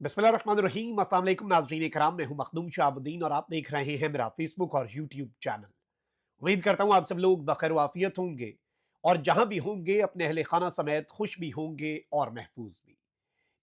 बिस्मिल्लाहिर्रहमानिर्रहीम। अस्सलाम वालेकुम नाज़रीन इकराम, मैं हूं मखदूम शाहबुद्दीन और आप देख रहे हैं मेरा फेसबुक और यूट्यूब चैनल। उम्मीद करता हूं आप सब लोग बखैर वाफियत होंगे और जहां भी होंगे अपने अहले खाना समेत खुश भी होंगे और महफूज भी।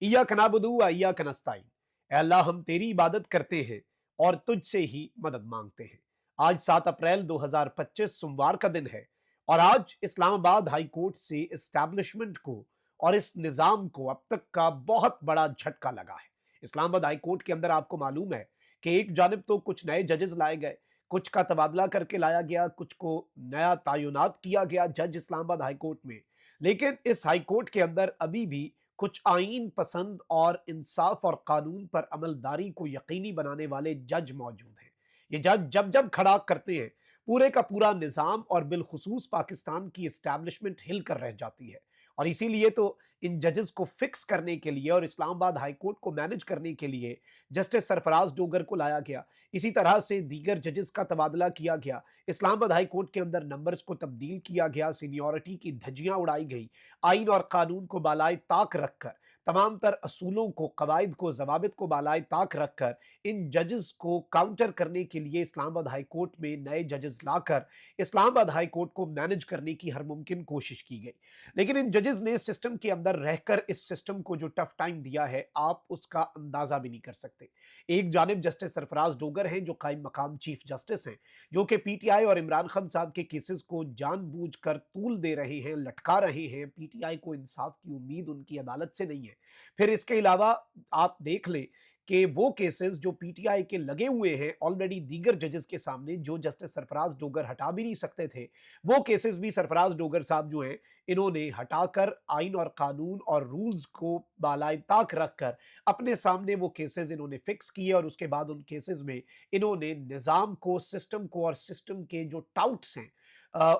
इय्याक नअबुदु व इय्याक नस्तईन। ऐ अल्लाह, हम तेरी इबादत करते हैं और तुझसे ही मदद मांगते हैं। आज 7 अप्रैल 2025 सोमवार का दिन है और आज इस्लामाबाद हाई कोर्ट से एस्टैब्लिशमेंट को और इस निजाम को अब तक का बहुत बड़ा झटका लगा है। इस्लामाबाद हाई कोर्ट के अंदर आपको मालूम है कि एक जानिब तो कुछ नए जजेस लाए गए, कुछ का तबादला करके लाया गया, कुछ को नया तयनात किया गया जज इस्लामाबाद हाई कोर्ट में। लेकिन इस हाई कोर्ट के अंदर अभी भी कुछ आईन पसंद और इंसाफ और कानून पर अमलदारी को यकीनी बनाने वाले जज मौजूद हैं। ये जज जब जब खड़ा करते हैं, पूरे का पूरा निज़ाम और बिलखुसूस पाकिस्तान की इस्टेब्लिशमेंट हिल कर रह जाती है। और इसीलिए तो इन जजेस को फिक्स करने के लिए और इस्लामाबाद हाई कोर्ट को मैनेज करने के लिए जस्टिस सरफराज डोगर को लाया गया। इसी तरह से दीगर जजेस का तबादला किया गया। इस्लामाबाद हाई कोर्ट के अंदर नंबर्स को तब्दील किया गया, सीनियरिटी की धज्जियां उड़ाई गई। आइन और कानून को बालाए ताक रखकर, तमाम तर असूलों को, कवायद को, जवाबित को बालाए ताक रखकर इन जजेस को काउंटर करने के लिए इस्लामाबाद हाई कोर्ट में नए जजेस लाकर इस्लामाबाद हाई कोर्ट को मैनेज करने की हर मुमकिन कोशिश की गई। लेकिन इन जजेस ने सिस्टम के अंदर रहकर इस सिस्टम को जो टफ टाइम दिया है, आप उसका अंदाजा भी नहीं कर सकते। एक जानिब जस्टिस सरफराज डोगर हैं जो कायम मकाम चीफ जस्टिस हैं, जो कि पीटीआई और इमरान खान साहब के केसेस को जानबूझकर तूल दे रहे हैं, लटका रहे हैं। पीटीआई को इंसाफ की उम्मीद उनकी अदालत से नहीं है। फिर इसके अलावा आप देख लें कि वो केसेस जो पीटीआई के लगे हुए हैं ऑलरेडी दीगर जजेस के सामने, जो जस्टिस सरफराज डोगर हटा भी नहीं सकते थे, वो केसेस भी सरफराज डोगर साहब जो हैं इन्होंने हटाकर आइन और कानून और रूल्स को बालाए ताक रखकर अपने सामने वो केसेस इन्होंने फिक्स किए और उसके बाद उन केसेस में इन्होंने निज़ाम को, सिस्टम को और सिस्टम के जो टाउट्स हैं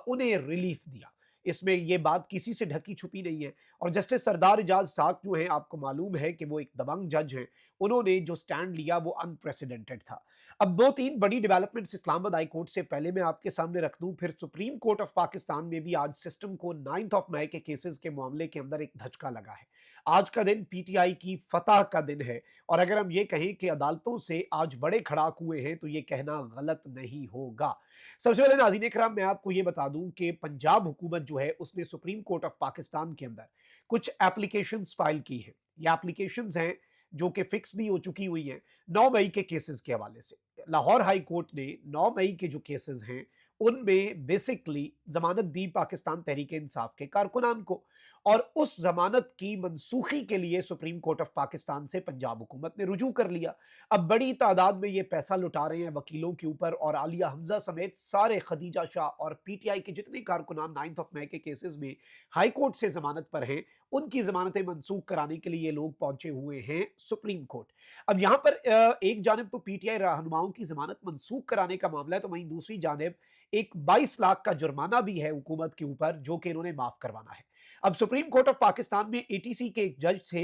उन्हें रिलीफ दिया। इसमें ये बात किसी से ढकी छुपी नहीं है। और जस्टिस सरदार एजाज साहब जो हैं, आपको मालूम है कि वो एक दबंग जज हैं, उन्होंने जो स्टैंड लिया वो अनप्रेसिडेंटेड था। अब 2-3 बड़ी डेवलपमेंट्स इस्लामाबाद हाई कोर्ट से पहले मैं आपके सामने रख दूं। फिर सुप्रीम कोर्ट ऑफ पाकिस्तान में भी आज सिस्टम को 9 मई के केसेस के मामले के अंदर एक धचका लगा है। आज का दिन पीटीआई की फतह का दिन है और अगर हम ये कहें कि अदालतों से आज बड़े खड़ाक हुए हैं तो ये कहना गलत नहीं होगा। सबसे पहले नाज़रीन इकराम, मैं आपको ये बता दूं कि पंजाब हुकूमत जो है उसने सुप्रीम कोर्ट ऑफ पाकिस्तान के अंदर कुछ एप्लीकेशंस फाइल की हैं। ये एप्लीकेशंस हैं जो कि फिक्स भी हो चुकी हुई हैं 9 मई के केसेस के हवाले से। लाहौर हाई कोर्ट ने 9 मई के जो केसेस हैं उनमें बेसिकली जमानत दी पाकिस्तान तहरीक इंसाफ के कारकुनान को, और उस जमानत की मनसूखी के लिए सुप्रीम कोर्ट ऑफ पाकिस्तान से पंजाब हुकूमत ने रुजू कर लिया। अब बड़ी तादाद में ये पैसा लुटा रहे हैं वकीलों के ऊपर, और आलिया हमजा समेत सारे, खदीजा शाह और पीटीआई के जितने कारकुनान 9 मई के केसेस में हाई कोर्ट से जमानत पर हैं, उनकी जमानतें मनसूख कराने के लिए ये लोग पहुंचे हुए हैं सुप्रीम कोर्ट। अब यहां पर एक जानिब तो पीटीआई रहनुमाओं की जमानत मनसूख कराने का मामला है, तो वहीं दूसरी जानिब एक 22 लाख का जुर्माना भी है हुकूमत के ऊपर जो कि इन्होंने माफ करवाना है। अब सुप्रीम कोर्ट ऑफ पाकिस्तान में एटीसी के एक जज थे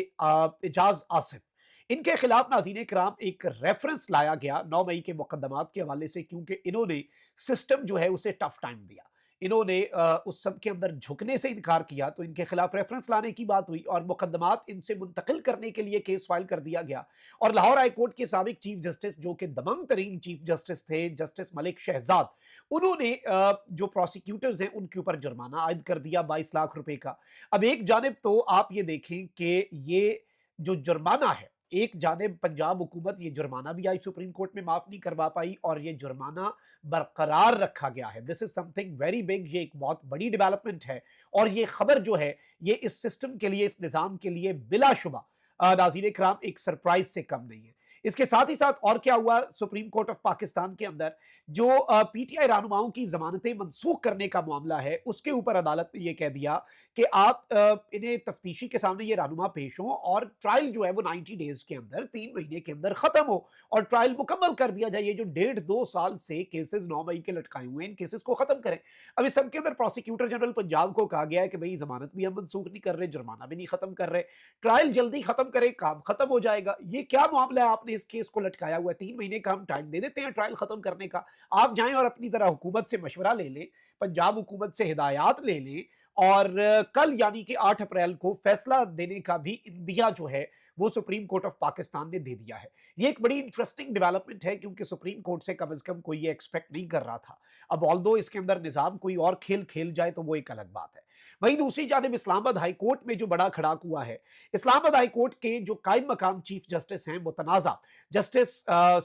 एजाज आसिफ, इनके खिलाफ नाज़रीन इकराम एक रेफरेंस लाया गया 9 मई के मुकदमात के हवाले से, क्योंकि इन्होंने सिस्टम जो है उसे टफ टाइम दिया। इन्होंने उस सब के अंदर झुकने से इनकार किया, तो इनके खिलाफ रेफरेंस लाने की बात हुई और मुकदमात इनसे मुंतकिल करने के लिए केस फाइल कर दिया गया। और लाहौर हाई कोर्ट के साबिक चीफ जस्टिस, जो कि दमंग तरीन चीफ जस्टिस थे, जस्टिस मलिक शहजाद, उन्होंने जो प्रोसिक्यूटर्स हैं उनके ऊपर जुर्माना आयद कर दिया 22 लाख रुपए का। अब एक जानिब तो आप ये देखें कि ये जो जुर्माना है, एक जानिब पंजाब हुकूमत ये जुर्माना भी आज सुप्रीम कोर्ट में माफ नहीं करवा पाई और ये जुर्माना बरकरार रखा गया है। This is something very big, ये एक बहुत बड़ी डेवलपमेंट है और ये खबर जो है ये इस सिस्टम के लिए, इस निज़ाम के लिए बिलाशुबा नाज़रीन इकराम एक सरप्राइज से कम नहीं है। इसके साथ ही साथ और क्या हुआ सुप्रीम कोर्ट ऑफ पाकिस्तान के अंदर, जो पीटीआई रहनुमाओं की जमानतें मनसूख करने का मामला है उसके ऊपर अदालत ने यह कह दिया कि आप इन्हें तफ्तीशी के सामने ये रहनुमा पेश हो और ट्रायल जो है वो 90 डेज के अंदर, 3 महीने के अंदर खत्म हो और ट्रायल मुकम्मल कर दिया जाए। ये जो 1.5-2 साल से केसेस 9 मई के लटकाए हुए हैं, इन केसेस को खत्म करें। अब इस सब के अंदर प्रोसिक्यूटर जनरल पंजाब को कहा गया है कि भाई जमानत भी हम मनसूख नहीं कर रहे, जुर्माना भी नहीं खत्म कर रहे, ट्रायल जल्दी खत्म करें, काम खत्म हो जाएगा। ये क्या मामला है, आपने इस केस को लटकाया हुआ है, 3 महीने का हम टाइम दे देते हैं ट्रायल खत्म करने का। आप जाएं और अपनी तरह हुकूमत से मशवरा ले लें, पंजाब हुकूमत से हिदायत ले लें और कल यानी कि 8 अप्रैल को फैसला देने का भी इंदिया जो है वो सुप्रीम कोर्ट ऑफ पाकिस्तान ने दे दिया है। ये एक बड़ी इंटरेस्टिंग डेवलपमेंट है क्योंकि सुप्रीम कोर्ट से कम कोई ये एक्सपेक्ट नहीं कर रहा था। अब ऑल्दो इसके अंदर निज़ाम कोई और खेल खेल जाए तो वो एक अलग बात है। वहीं दूसरी जानिब इस्लामाबाद हाई कोर्ट में जो बड़ा खड़ाक हुआ है, इस्लामाबाद हाई कोर्ट के जो कायम मकाम चीफ जस्टिस हैं मुतनाज़ा जस्टिस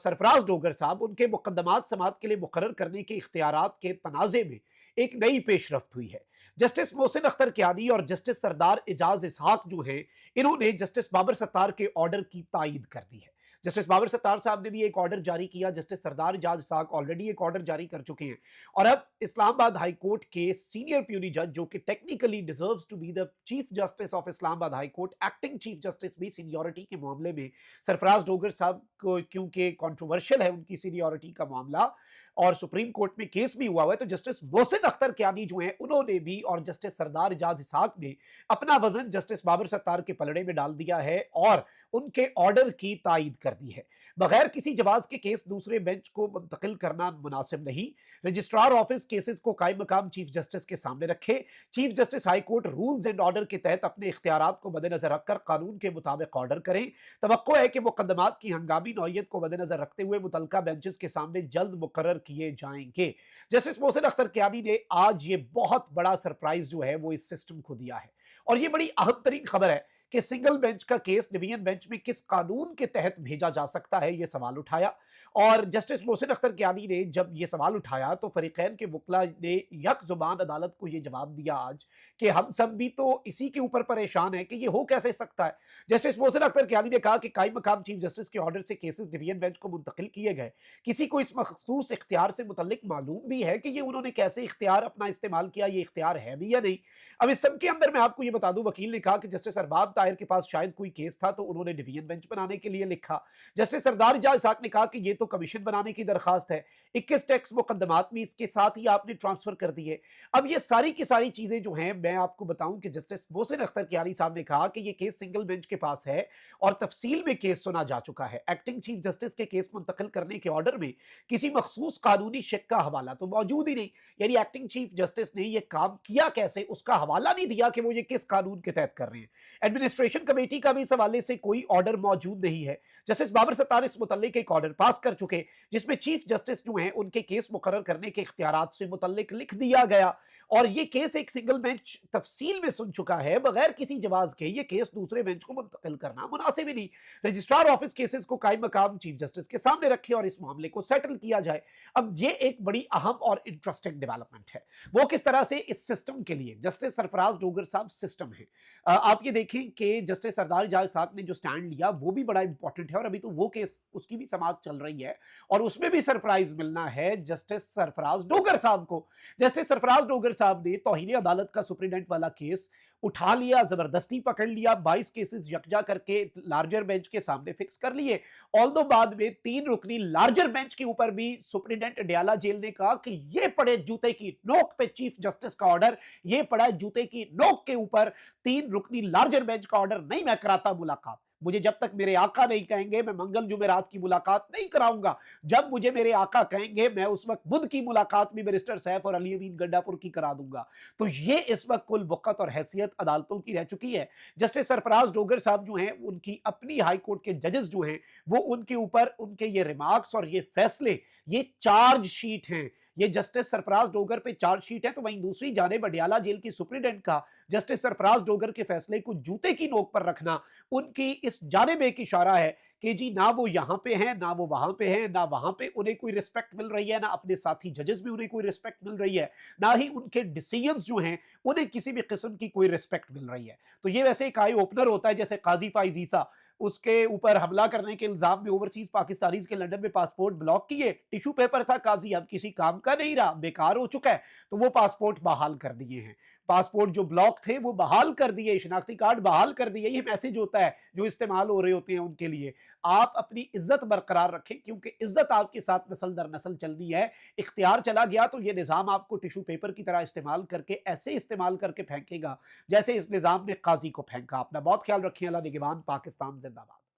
सरफराज डोगर साहब, उनके मुकदमात समाअत के लिए मुकर्रर करने के इख्तियारात के तनाज़े में एक नई पेशरफ्त हुई है। जस्टिस मोहसिन अख्तर कियानी और जस्टिस सरदार एजाज इसहाक जो हैं, इन्होंने जस्टिस बाबर सत्तार के ऑर्डर की तायीद कर दी है। जस्टिस बाबर सत्तार साहब ने भी एक ऑर्डर जारी किया, जस्टिस सरदार एजाज इसहाक ऑलरेडी एक ऑर्डर जारी कर चुके हैं। और अब इस्लामाबाद हाई कोर्ट के सीनियर प्यूनी जज जो कि technically deserves to be the chief justice of Islamabad high court, acting chief justice भी सीनियरिटी के मामले में सरफराज डोगर साहब को क्योंकि कंट्रोवर्शियल है उनकी सीनियरिटी का मामला और सुप्रीम कोर्ट में केस भी हुआ है, तो जस्टिस मोहसिन अख्तर कियानी जो हैं उन्होंने भी और जस्टिस सरदार एजाज इसहाक ने अपना वजन जस्टिस बाबर सत्तार के पलड़े में डाल दिया है और उनके ऑर्डर की तायीद कर दी है। बगैर किसी जवाब के केस दूसरे बेंच को मुंतकिल करना मुनासिब नहीं। रजिस्ट्रार ऑफिस केसेस को कायम मकाम चीफ जस्टिस के सामने रखे। Chief justice high court rules and order के तहत अपने इख्तियारात को मद्देनजर रखकर कानून के मुताबिक ऑर्डर करें। तवक्को है कि मुकदमात की हंगामी नौयत को मद्देनजर रखते हुए मुतलका बेंचेस के सामने जल्द मुकर्रर किए जाएंगे। जस्टिस मोहसिन अख्तर कियानी ने आज ये बहुत बड़ा सरप्राइज जो है वो इस सिस्टम को दिया है और ये बड़ी अहम तरीन खबर है कि सिंगल बेंच का केस डिवीजन बेंच में किस कानून के तहत भेजा जा सकता है, ये सवाल उठाया। और जस्टिस मोहसिन अख्तर कियानी ने जब ये सवाल उठाया तो फरीकैन के वकला ने यक जुबान अदालत को ये जवाब दिया आज कि हम सब भी तो इसी के ऊपर परेशान है कि ये हो कैसे सकता है। जस्टिस मोहसिन अख्तर कियानी ने कहा कि कायम मकाम चीफ जस्टिस के ऑर्डर से केसेस डिवीजन बेंच को मुंतकिल किए गए। किसी को इस मखसूस इख्तियार से मुतल्लिक मालूम भी है कि ये उन्होंने कैसे इख्तियार अपना इस्तेमाल किया, ये इख्तियार है भी या नहीं। अब इस सब के अंदर मैं आपको ये बता दूं, वकील ने कहा कि जस्टिस अरबाब ताहिर के पास शायद कोई केस था तो उन्होंने डिवीजन बेंच बनाने के लिए लिखा। जस्टिस सरदार एजाज इसहाक ने कहा कि ये तो कमीशन बनाने की दरखास्त है, 21 टैक्स मुकदमात में इसके साथ ही आपने ट्रांसफर कर दिए। अब ये सारी की सारी चीजें जो हैं मैं आपको बताऊं कि जस्टिस मोहसिन अख्तर कियानी साहब ने कहा कि ये केस सिंगल बेंच के पास है और तफसील में केस सुना जा चुका है। एक्टिंग चीफ जस्टिस के केस मुंतकिल करने के ऑर्डर में किसी मखसूस कानूनी शेक का हवाला तो मौजूद ही नहीं, यानी एक्टिंग चीफ जस्टिस ने ये काम किया कैसे उसका हवाला नहीं दिया कि वो ये किस कानून के तहत कर रहे हैं। एडमिनिस्ट्रेशन कमेटी का भी इस हवाले से कोई ऑर्डर मौजूद नहीं है। जस्टिस बाबर सत्तार इस मुतल्लिक एक ऑर्डर पास कर चुके जिसमें चीफ जस्टिस जो हैं उनके केस मुकर्रर करने के इख्तियारात से मुतल्लिक लिख दिया गया और ये केस एक सिंगल बेंच तफसील में सुन चुका है। बगैर किसी जवाब के ये केस दूसरे बेंच को मुंतकिल करना मुनासिब ही नहीं। रजिस्ट्रार ऑफिस केसेस को कायम मकाम चीफ जस्टिस के सामने रखे और इस मामले को सेटल किया जाए। अब ये एक बड़ी अहम और इंटरेस्टिंग डेवलपमेंट है। वो किस तरह से इस सिस्टम के लिए जस्टिस सरफराज डोगर साहब सिस्टम है। आप ये देखें कि जस्टिस सरदार एजाज साहब ने जो स्टैंड लिया वो भी बड़ा इंपॉर्टेंट है और अभी तो वो केस उसकी भी समाअत चल रही है और उसमें भी सरप्राइज मिलना है जस्टिस सरफराज डोगर साहब को। जस्टिस सरफराज डोगर साहब ने तौहीन अदालत का सुप्रीडेंट वाला केस उठा लिया, जबरदस्ती पकड़ लिया, 22 केसेस यकजा करके लार्जर बेंच के सामने फिक्स कर लिए। ऑल्दो बाद में 3 रुकनी लार्जर बेंच के ऊपर भी सुप्रीडेंट अडयाला जेल ने कहा कि ये पड़े जूते की नोक पे चीफ जस्टिस का ऑर्डर, ये पड़ा जूते की नोक के ऊपर 3 रुकनी लार्जर बेंच का ऑर्डर, नहीं मैं कराता मुलाकात। मुझे जब तक मेरे आका नहीं कहेंगे मैं मंगल जुमेरात की मुलाकात नहीं कराऊंगा। जब मुझे मेरे आका कहेंगे मैं उस वक्त बुध की मुलाकात भी बैरिस्टर सैफ और अली अमीन गंडापुर की करा दूंगा। तो ये इस वक्त कुल वक़्त और हैसियत अदालतों की रह चुकी है। जस्टिस सरफराज डोगर साहब जो हैं उनकी अपनी हाई कोर्ट के जजेस जो हैं वो उनके ऊपर उनके ये रिमार्क्स और ये फैसले ये चार्ज शीट हैं। ये जस्टिस सरफराज डोगर पे चार्ज शीट है तो वहीं दूसरी जानिब अडयाला जेल की सुप्रीडेंट का जस्टिस सरफराज डोगर के फैसले को जूते की नोक पर रखना उनकी इस जानिब एक इशारा है कि जी ना वो यहां पे हैं ना वो वहां पे हैं, ना वहां पे उन्हें कोई रिस्पेक्ट मिल रही है, ना अपने साथी जजेस भी उन्हें कोई रिस्पेक्ट मिल रही है, ना ही उनके डिसीजंस जो हैं उन्हें किसी भी किस्म की कोई रिस्पेक्ट मिल रही है। तो ये वैसे एक आई ओपनर होता है जैसे काजी फाइज ईसा, उसके ऊपर हमला करने के इल्जाम में ओवरसीज पाकिस्तानीज के लंदन में पासपोर्ट ब्लॉक किए, टिश्यू पेपर था काजी अब किसी काम का नहीं रहा, बेकार हो चुका है, तो वो पासपोर्ट बहाल कर दिए हैं। पासपोर्ट जो ब्लॉक थे वो बहाल कर दिए, शिनाख्ती कार्ड बहाल कर दिए। ये मैसेज होता है जो इस्तेमाल हो रहे होते हैं उनके लिए। आप अपनी इज्जत बरकरार रखें क्योंकि इज्जत आपके साथ नस्ल दर नस्ल चलनी है। इख्तियार चला गया तो ये निज़ाम आपको टिश्यू पेपर की तरह इस्तेमाल करके ऐसे इस्तेमाल करके फेंकेगा जैसे इस निज़ाम ने काजी को फेंका। अपना बहुत ख्याल रखें। अल्लाह निगहबान। पाकिस्तान जिंदाबाद।